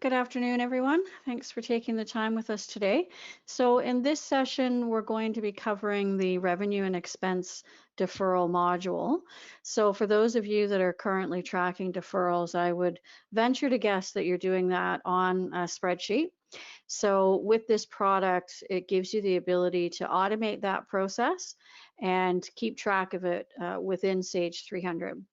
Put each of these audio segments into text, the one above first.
Good afternoon, everyone. Thanks for taking the time with us today. So in this session, we're going to be covering the revenue and expense deferral module. So for those of you that are currently tracking deferrals, I would venture to guess that you're doing that on a spreadsheet. So with this product, it gives you the ability to automate that process and keep track of it within Sage 300.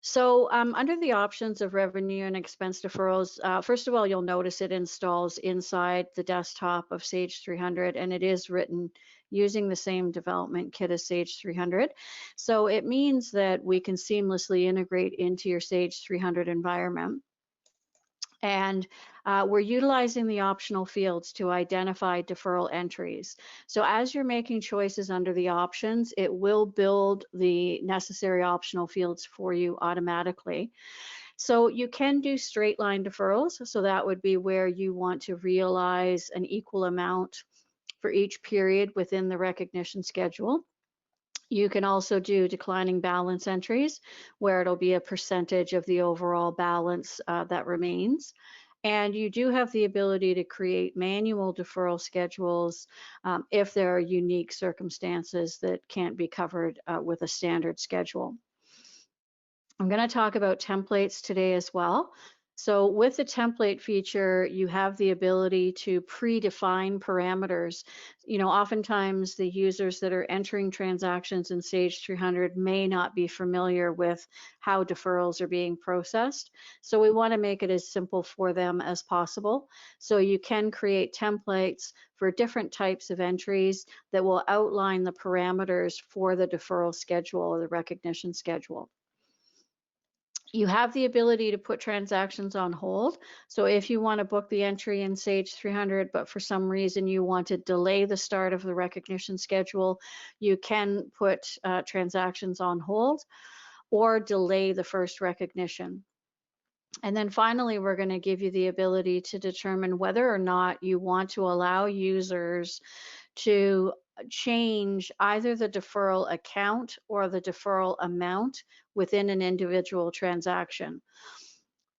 So under the options of revenue and expense deferrals, first of all, you'll notice it installs inside the desktop of Sage 300, and it is written using the same development kit as Sage 300. So it means that we can seamlessly integrate into your Sage 300 environment. And we're utilizing the optional fields to identify deferral entries. So as you're making choices under the options, it will build the necessary optional fields for you automatically. So you can do straight line deferrals. So that would be where you want to realize an equal amount for each period within the recognition schedule. You can also do declining balance entries, where it'll be a percentage of the overall balance that remains. And you do have the ability to create manual deferral schedules if there are unique circumstances that can't be covered with a standard schedule. I'm going to talk about templates today as well. So with the template feature, you have the ability to predefine parameters. Oftentimes the users that are entering transactions in Sage 300 may not be familiar with how deferrals are being processed. So we want to make it as simple for them as possible. So you can create templates for different types of entries that will outline the parameters for the deferral schedule or the recognition schedule. You have the ability to put transactions on hold. So if you want to book the entry in Sage 300, but for some reason you want to delay the start of the recognition schedule, you can put transactions on hold or delay the first recognition. And then finally, we're going to give you the ability to determine whether or not you want to allow users to change either the deferral account or the deferral amount within an individual transaction.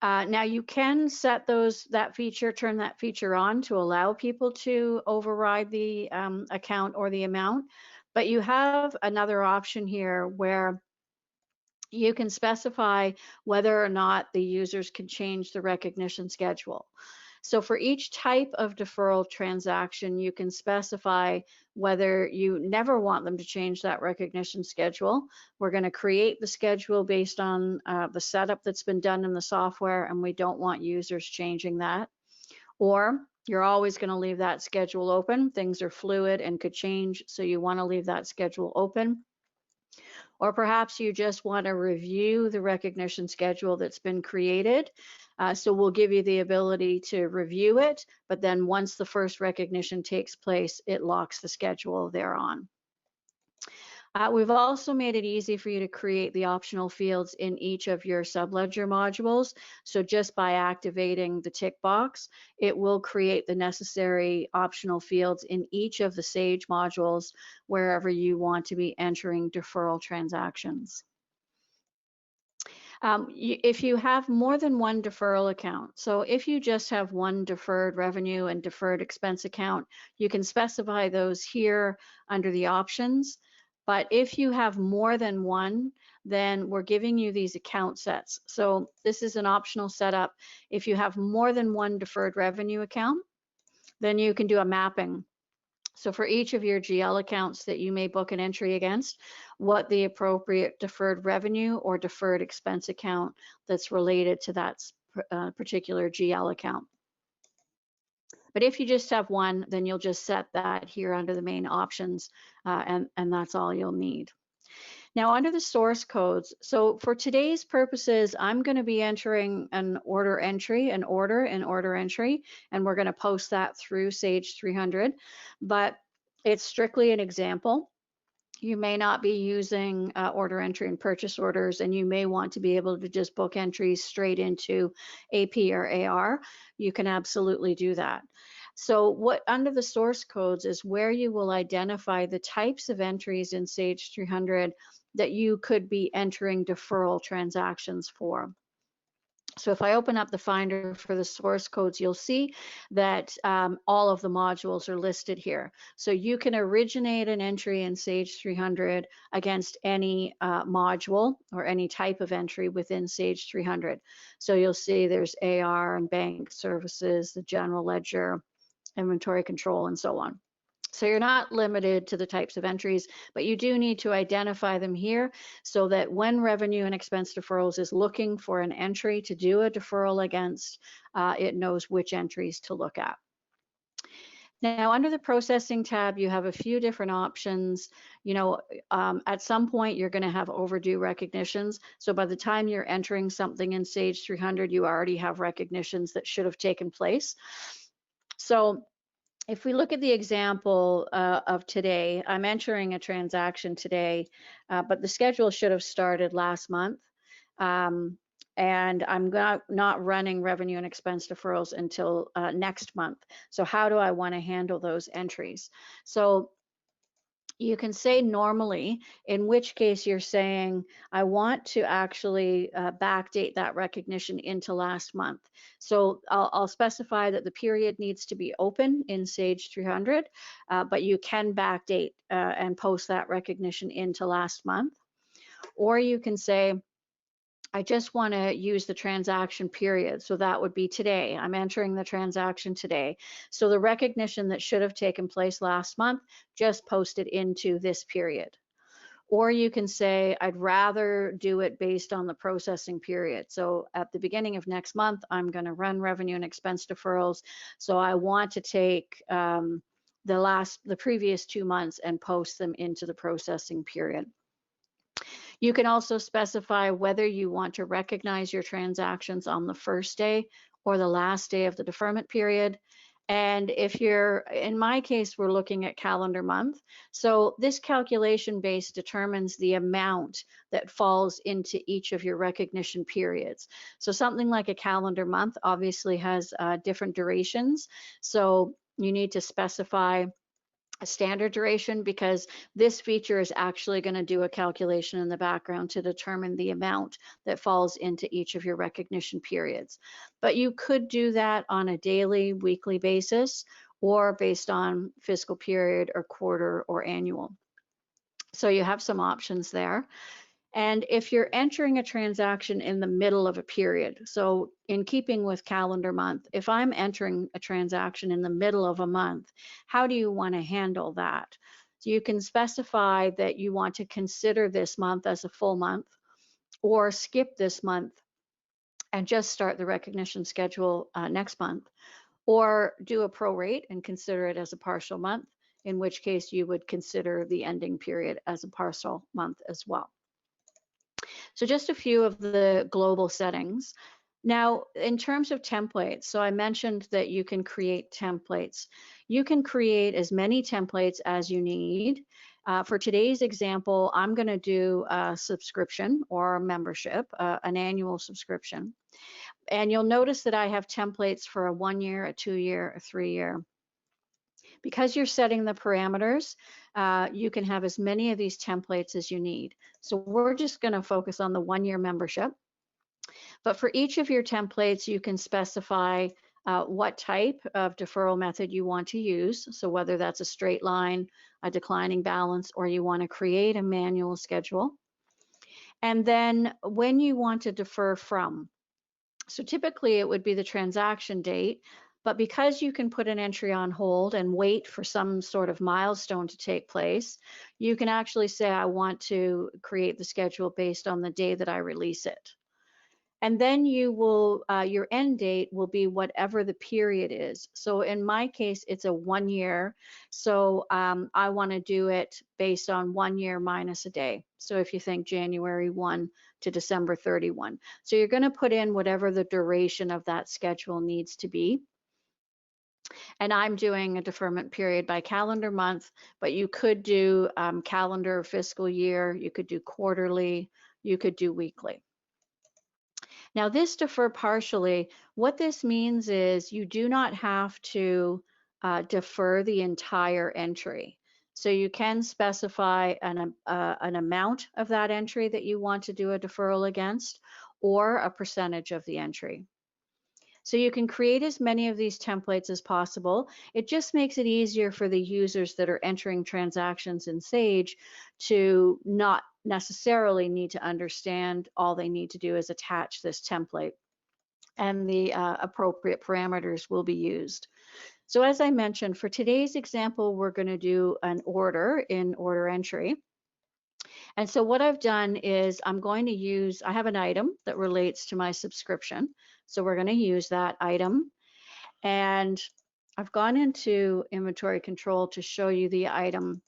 Now you can set turn that feature on to allow people to override the account or the amount, but you have another option here where you can specify whether or not the users can change the recognition schedule. So for each type of deferral transaction, you can specify whether you never want them to change that recognition schedule. We're going to create the schedule based on the setup that's been done in the software, and we don't want users changing that. Or you're always going to leave that schedule open. Things are fluid and could change, so you want to leave that schedule open. Or perhaps you just want to review the recognition schedule that's been created. So we'll give you the ability to review it, but then once the first recognition takes place, it locks the schedule thereon. We've also made it easy for you to create the optional fields in each of your subledger modules. So just by activating the tick box, it will create the necessary optional fields in each of the Sage modules wherever you want to be entering deferral transactions. If you have more than one deferral account, so if you just have one deferred revenue and deferred expense account, you can specify those here under the options. But if you have more than one, then we're giving you these account sets. So this is an optional setup. If you have more than one deferred revenue account, then you can do a mapping. So for each of your GL accounts that you may book an entry against, what the appropriate deferred revenue or deferred expense account that's related to that particular GL account. But if you just have one, then you'll just set that here under the main options, and that's all you'll need. Now under the source codes, so for today's purposes, I'm going to be entering an order entry, an order entry, and we're going to post that through Sage 300, but it's strictly an example. You may not be using order entry and purchase orders, and you may want to be able to just book entries straight into AP or AR. You can absolutely do that. So what under the source codes is where you will identify the types of entries in Sage 300 that you could be entering deferral transactions for. So if I open up the Finder for the source codes, you'll see that all of the modules are listed here. So you can originate an entry in Sage 300 against any module or any type of entry within Sage 300. So you'll see there's AR and bank services, the general ledger, inventory control, and so on. So you're not limited to the types of entries, but you do need to identify them here so that when Revenue and Expense Deferrals is looking for an entry to do a deferral against, it knows which entries to look at. Now, under the processing tab, you have a few different options. You know, at some point, you're going to have overdue recognitions. So by the time you're entering something in Sage 300, you already have recognitions that should have taken place. So if we look at the example of today, I'm entering a transaction today, but the schedule should have started last month. And I'm not running revenue and expense deferrals until next month. So how do I want to handle those entries? So you can say normally, in which case you're saying, I want to actually backdate that recognition into last month. So I'll specify that the period needs to be open in Sage 300, but you can backdate and post that recognition into last month. Or you can say, I just want to use the transaction period. So that would be today. I'm entering the transaction today. So the recognition that should have taken place last month, just posted into this period. Or you can say, I'd rather do it based on the processing period. So at the beginning of next month, I'm going to run revenue and expense deferrals. So I want to take the previous 2 months and post them into the processing period. You can also specify whether you want to recognize your transactions on the first day or the last day of the deferment period. And if you're, in my case, we're looking at calendar month. So this calculation base determines the amount that falls into each of your recognition periods. So something like a calendar month obviously has different durations. So you need to specify a standard duration because this feature is actually going to do a calculation in the background to determine the amount that falls into each of your recognition periods. But you could do that on a daily, weekly basis, or based on fiscal period or quarter or annual. So you have some options there. And if you're entering a transaction in the middle of a period, so in keeping with calendar month, if I'm entering a transaction in the middle of a month, how do you want to handle that? So you can specify that you want to consider this month as a full month or skip this month and just start the recognition schedule next month, or do a prorate and consider it as a partial month, in which case you would consider the ending period as a partial month as well. So just a few of the global settings. Now, in terms of templates, so I mentioned that you can create templates. You can create as many templates as you need. For today's example, I'm going to do a subscription or a membership, an annual subscription. And you'll notice that I have templates for a 1 year, a 2 year, a 3 year. Because you're setting the parameters, you can have as many of these templates as you need. So we're just going to focus on the 1 year membership. But for each of your templates, you can specify what type of deferral method you want to use. So whether that's a straight line, a declining balance, or you want to create a manual schedule. And then when you want to defer from. So typically it would be the transaction date, but because you can put an entry on hold and wait for some sort of milestone to take place, you can actually say, I want to create the schedule based on the day that I release it. And then you will, your end date will be whatever the period is. So in my case, it's a 1 year. So I want to do it based on 1 year minus a day. So if you think January 1 to December 31. So you're going to put in whatever the duration of that schedule needs to be. And I'm doing a deferment period by calendar month, but you could do calendar fiscal year, you could do quarterly, you could do weekly. Now this defer partially, what this means is you do not have to defer the entire entry. So you can specify an amount of that entry that you want to do a deferral against, or a percentage of the entry. So you can create as many of these templates as possible. It just makes it easier for the users that are entering transactions in Sage to not necessarily need to understand. All they need to do is attach this template, and the appropriate parameters will be used. So as I mentioned, for today's example, we're going to do an order in order entry. And so what I've done is I'm going to use, I have an item that relates to my subscription. So we're going to use that item. And I've gone into inventory control to show you the item,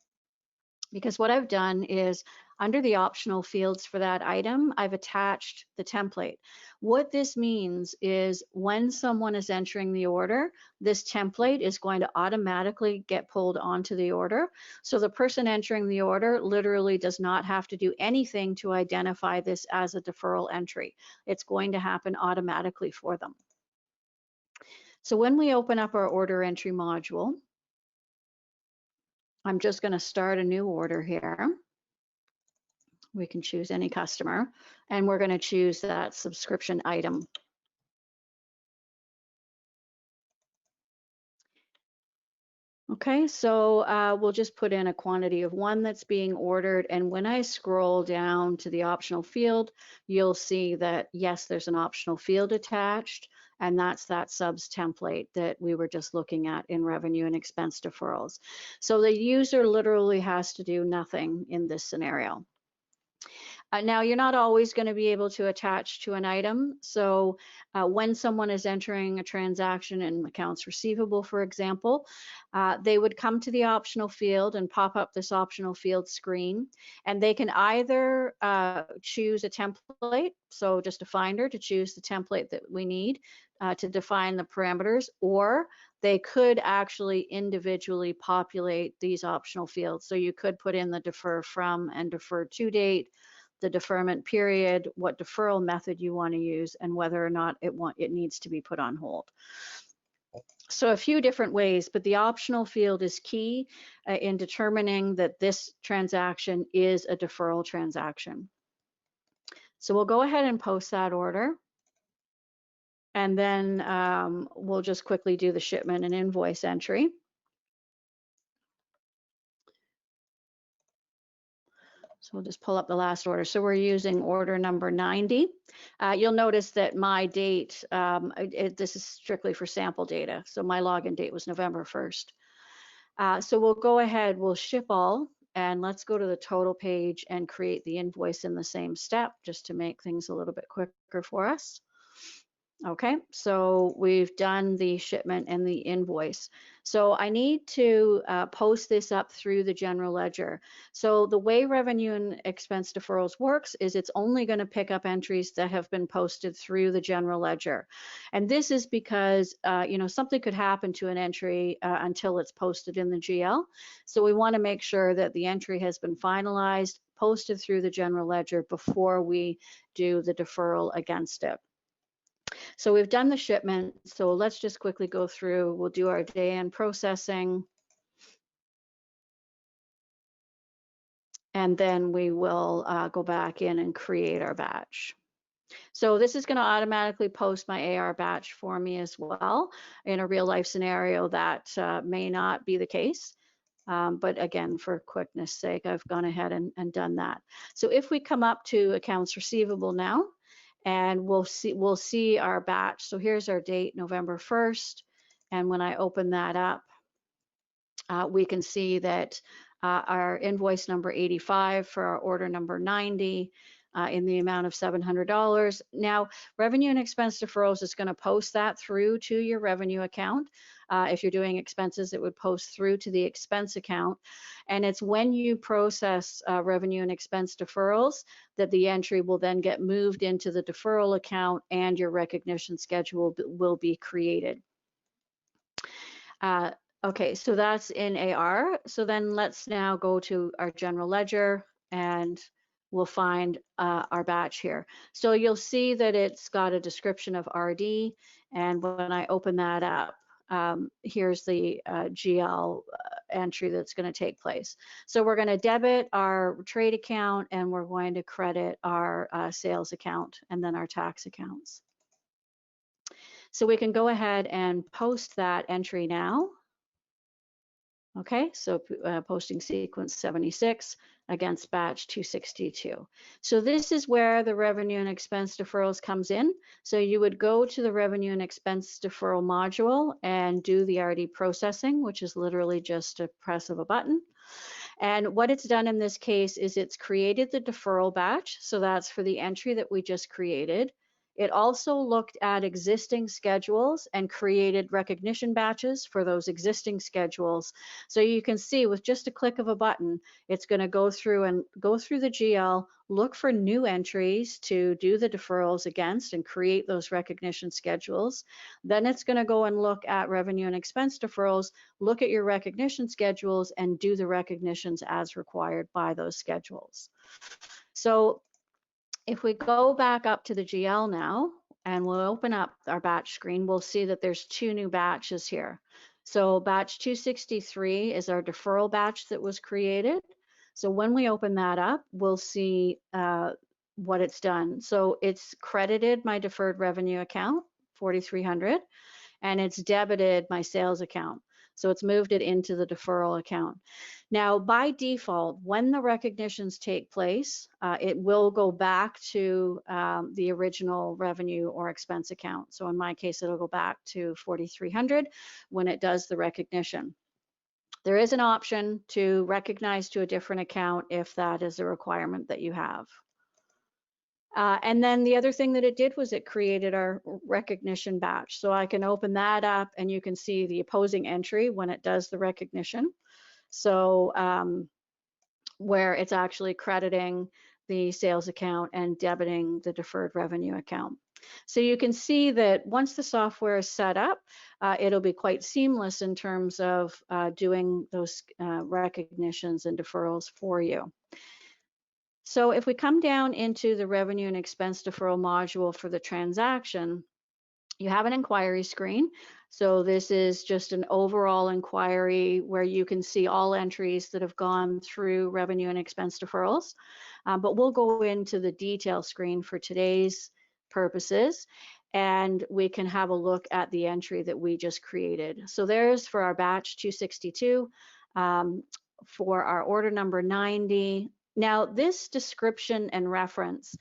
because what I've done is under the optional fields for that item, I've attached the template. What this means is when someone is entering the order, this template is going to automatically get pulled onto the order. So the person entering the order literally does not have to do anything to identify this as a deferral entry. It's going to happen automatically for them. So when we open up our order entry module, I'm just going to start a new order here. We can choose any customer, and we're going to choose that subscription item. Okay, so we'll just put in a quantity of 1 that's being ordered, and when I scroll down to the optional field, you'll see that yes, there's an optional field attached, and that's that subs template that we were just looking at in revenue and expense deferrals. So the user literally has to do nothing in this scenario. Now, you're not always going to be able to attach to an item. So when someone is entering a transaction in accounts receivable, for example, they would come to the optional field and pop up this optional field screen. And they can either choose a template, so just a finder to choose the template that we need to define the parameters, or they could actually individually populate these optional fields. So you could put in the defer from and defer to date, the deferment period, what deferral method you want to use, and whether or not it needs to be put on hold. So a few different ways, but the optional field is key in determining that this transaction is a deferral transaction. So we'll go ahead and post that order. And then we'll just quickly do the shipment and invoice entry. So we'll just pull up the last order. So we're using order number 90. You'll notice that my date, this is strictly for sample data. So my login date was November 1st. So we'll go ahead, we'll ship all, and let's go to the total page and create the invoice in the same step, just to make things a little bit quicker for us. Okay, so we've done the shipment and the invoice. So I need to post this up through the general ledger. So the way revenue and expense deferrals works is it's only going to pick up entries that have been posted through the general ledger. And this is because something could happen to an entry until it's posted in the GL. So we want to make sure that the entry has been finalized, posted through the general ledger before we do the deferral against it. So we've done the shipment. So let's just quickly go through. We'll do our day-end processing. And then we will go back in and create our batch. So this is going to automatically post my AR batch for me as well. In a real life scenario, that may not be the case. But again, for quickness sake, I've gone ahead and done that. So if we come up to accounts receivable now, and we'll see our batch. So here's our date, November 1st. And when I open that up, we can see that our invoice number 85 for our order number 90 in the amount of $700. Now, revenue and expense deferrals is going to post that through to your revenue account. If you're doing expenses, it would post through to the expense account. And it's when you process revenue and expense deferrals that the entry will then get moved into the deferral account and your recognition schedule will be created. Okay, so that's in AR. So then let's now go to our general ledger and we'll find our batch here. So you'll see that it's got a description of RD, and when I open that up, here's the GL entry that's going to take place. So we're going to debit our trade account and we're going to credit our sales account and then our tax accounts. So we can go ahead and post that entry now. Okay, so posting sequence 76 against batch 262. So this is where the revenue and expense deferrals comes in. So you would go to the revenue and expense deferral module and do the RD processing, which is literally just a press of a button. And what it's done in this case is it's created the deferral batch. So that's for the entry that we just created. It also looked at existing schedules and created recognition batches for those existing schedules. So you can see with just a click of a button, it's going to go through the GL, look for new entries to do the deferrals against and create those recognition schedules. Then it's going to go and look at revenue and expense deferrals, look at your recognition schedules and do the recognitions as required by those schedules. So if we go back up to the GL now, and we'll open up our batch screen, we'll see that there's two new batches here. So batch 263 is our deferral batch that was created. So when we open that up, we'll see what it's done. So it's credited my deferred revenue account, 4,300, and it's debited my sales account. So it's moved it into the deferral account. Now, by default, when the recognitions take place, it will go back to the original revenue or expense account. So in my case, it'll go back to 4,300 when it does the recognition. There is an option to recognize to a different account if that is a requirement that you have. And then the other thing that it did was it created our recognition batch. So I can open that up and you can see the opposing entry when it does the recognition. So where it's actually crediting the sales account and debiting the deferred revenue account. So you can see that once the software is set up, it'll be quite seamless in terms of doing those recognitions and deferrals for you. So if we come down into the revenue and expense deferral module for the transaction, you have an inquiry screen. So this is just an overall inquiry where you can see all entries that have gone through revenue and expense deferrals. But we'll go into the detail screen for today's purposes, and we can have a look at the entry that we just created. So there's for our batch 262, for our order number 90. Now, this description and reference,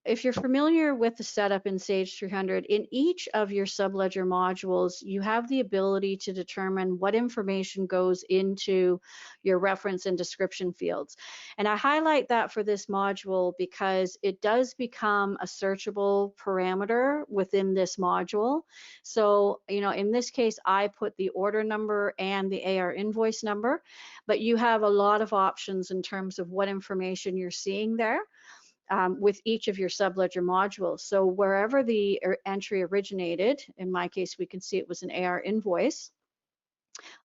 if you're familiar with the setup in Sage 300, in each of your subledger modules, you have the ability to determine what information goes into your reference and description fields. And I highlight that for this module because it does become a searchable parameter within this module. So, you know, in this case, I put the order number and the AR invoice number, but you have a lot of options in terms of what information you're seeing there. With each of your subledger modules. So wherever the entry originated, in my case, we can see it was an AR invoice.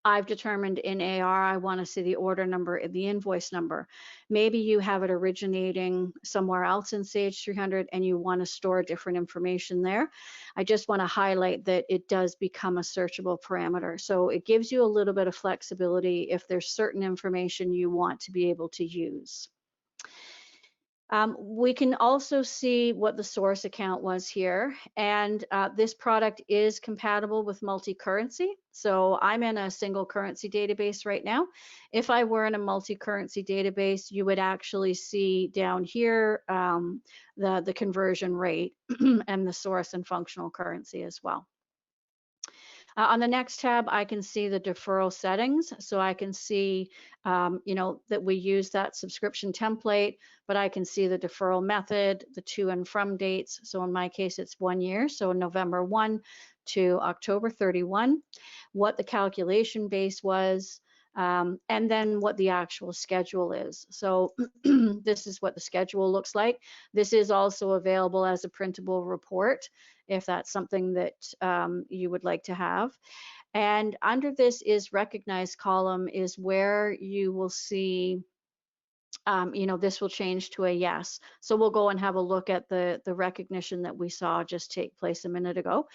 I've determined in AR, I want to see the order number and the invoice number. Maybe you have it originating somewhere else in Sage 300 and you want to store different information there. I just want to highlight that it does become a searchable parameter. So it gives you a little bit of flexibility if there's certain information you want to be able to use. We can also see what the source account was here, and this product is compatible with multi-currency. So I'm in a single currency database right now. If I were in a multi-currency database, you would actually see down here the conversion rate and the source and functional currency as well. On the next tab, I can see the deferral settings. So I can see, you know, that we use that subscription template, but I can see the deferral method, the to and from dates. So in my case, it's 1 year. So November 1 to October 31, what the calculation base was, and then what the actual schedule is. So this is what the schedule looks like. This is also available as a printable report if that's something that you would like to have. And under this is recognized column is where you will see this will change to a yes. So we'll go and have a look at the recognition that we saw just take place a minute ago.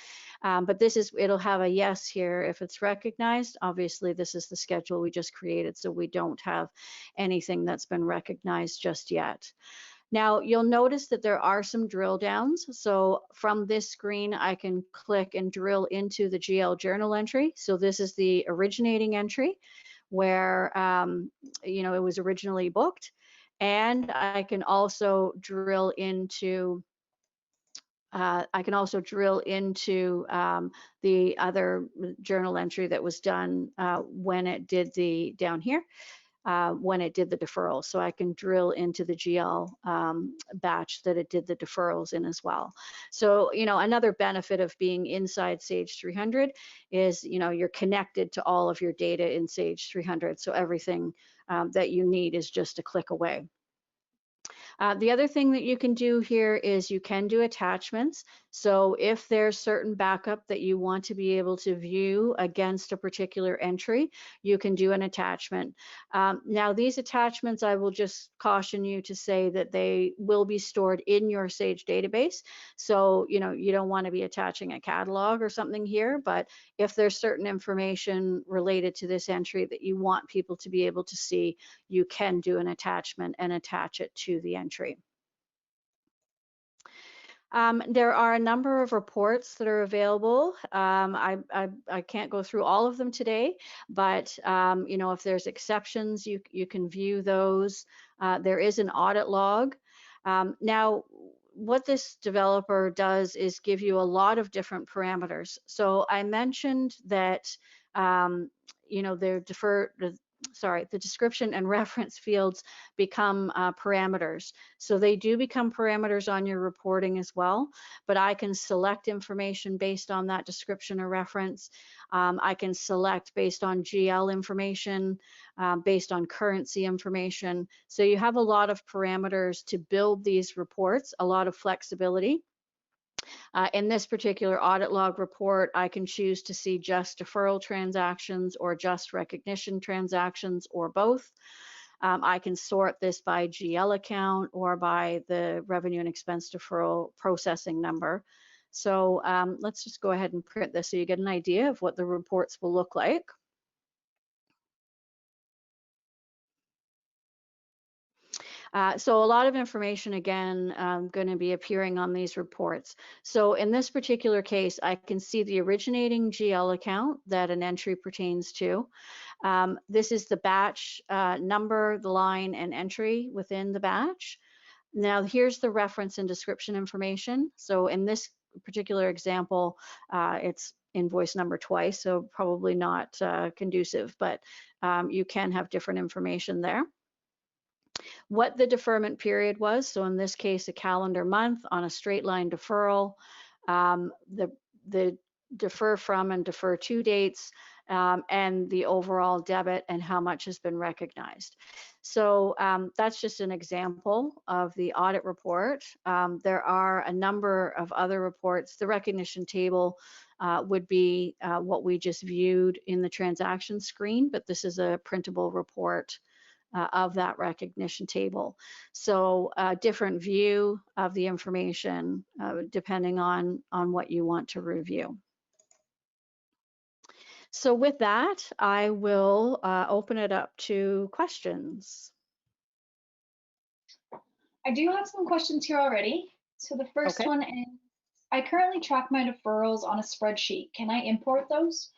But it'll have a yes here if it's recognized. Obviously, this is the schedule we just created, so we don't have anything that's been recognized just yet. Now, you'll notice that there are some drill downs. So from this screen, I can click and drill into the GL journal entry. So this is the originating entry where, it was originally booked. And I can also drill into the other journal entry that was done when it did down here, when it did the deferral. So I can drill into the GL batch that it did the deferrals in as well. So, another benefit of being inside Sage 300 is, you're connected to all of your data in Sage 300. So everything that you need is just a click away. The other thing that you can do here is you can do attachments. So if there's certain backup that you want to be able to view against a particular entry, you can do an attachment. Now these attachments, I will just caution you to say that they will be stored in your Sage database. So, you don't want to be attaching a catalog or something here, but if there's certain information related to this entry that you want people to be able to see, you can do an attachment and attach it to the entry. There are a number of reports that are available. I can't go through all of them today, but if there's exceptions, you can view those. There is an audit log. Now, what this developer does is give you a lot of different parameters. So I mentioned that the description and reference fields become parameters. So they do become parameters on your reporting as well, but I can select information based on that description or reference. I can select based on GL information, based on currency information. So you have a lot of parameters to build these reports, a lot of flexibility. In this particular audit log report, I can choose to see just deferral transactions or just recognition transactions or both. I can sort this by GL account or by the revenue and expense deferral processing number. So let's just go ahead and print this so you get an idea of what the reports will look like. So a lot of information, again, going to be appearing on these reports. So in this particular case, I can see the originating GL account that an entry pertains to. This is the batch number, the line, and entry within the batch. Now here's the reference and description information. So in this particular example, it's invoice number twice, so probably not conducive, but you can have different information there. What the deferment period was, so in this case, a calendar month on a straight line deferral, the defer from and defer to dates, and the overall debit and how much has been recognized. So that's just an example of the audit report. There are a number of other reports. The recognition table would be what we just viewed in the transaction screen, but this is a printable report of that recognition table. So a different view of the information depending on what you want to review. So with that, I will open it up to questions. I do have some questions here already. So the first one is, I currently track my deferrals on a spreadsheet. Can I import those?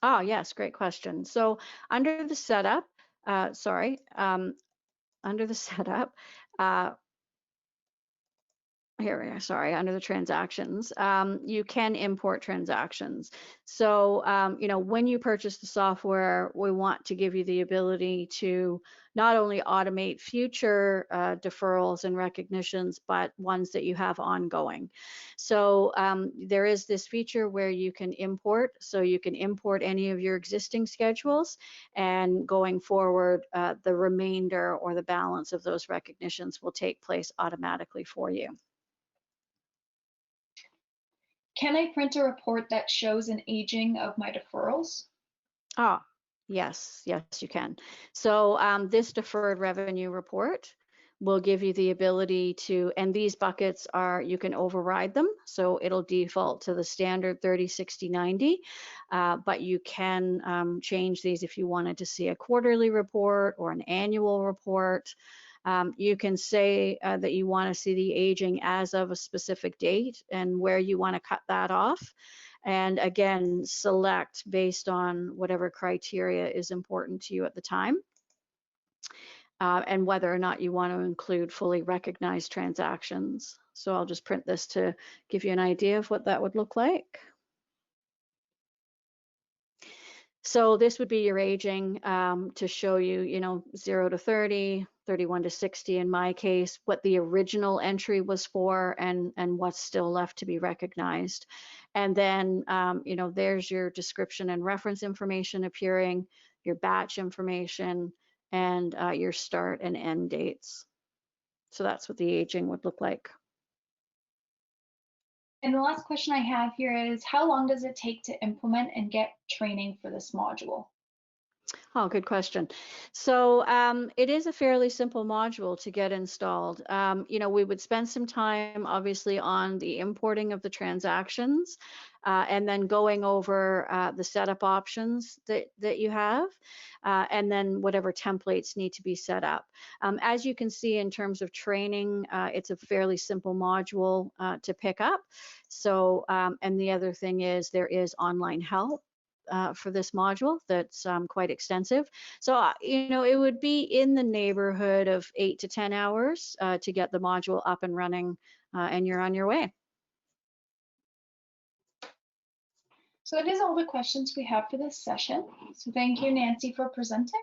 Oh, yes, great question. So under the setup, under the setup, here we are, sorry, under the transactions, you can import transactions. So, when you purchase the software, we want to give you the ability to not only automate future deferrals and recognitions, but ones that you have ongoing. So there is this feature where you can import, so you can import any of your existing schedules, and going forward, the remainder or the balance of those recognitions will take place automatically for you. Can I print a report that shows an aging of my deferrals? Yes, yes, you can. So this deferred revenue report will give you the ability to, and these buckets are, you can override them. So it'll default to the standard 30, 60, 90, but you can change these if you wanted to see a quarterly report or an annual report. You can say that you want to see the aging as of a specific date and where you want to cut that off. And again, select based on whatever criteria is important to you at the time, and whether or not you want to include fully recognized transactions. So I'll just print this to give you an idea of what that would look like. So this would be your aging to show you, 0 to 30, 31 to 60 in my case, what the original entry was for and what's still left to be recognized. And then, there's your description and reference information appearing, your batch information, and your start and end dates. So that's what the aging would look like. And the last question I have here is, how long does it take to implement and get training for this module? Oh, good question. So it is a fairly simple module to get installed. We would spend some time, obviously, on the importing of the transactions, and then going over the setup options that you have, and then whatever templates need to be set up. As you can see, in terms of training, it's a fairly simple module to pick up. So, and the other thing is there is online help for this module that's quite extensive. So, it would be in the neighborhood of 8 to 10 hours to get the module up and running, and you're on your way. So that is all the questions we have for this session. So thank you, Nancy, for presenting.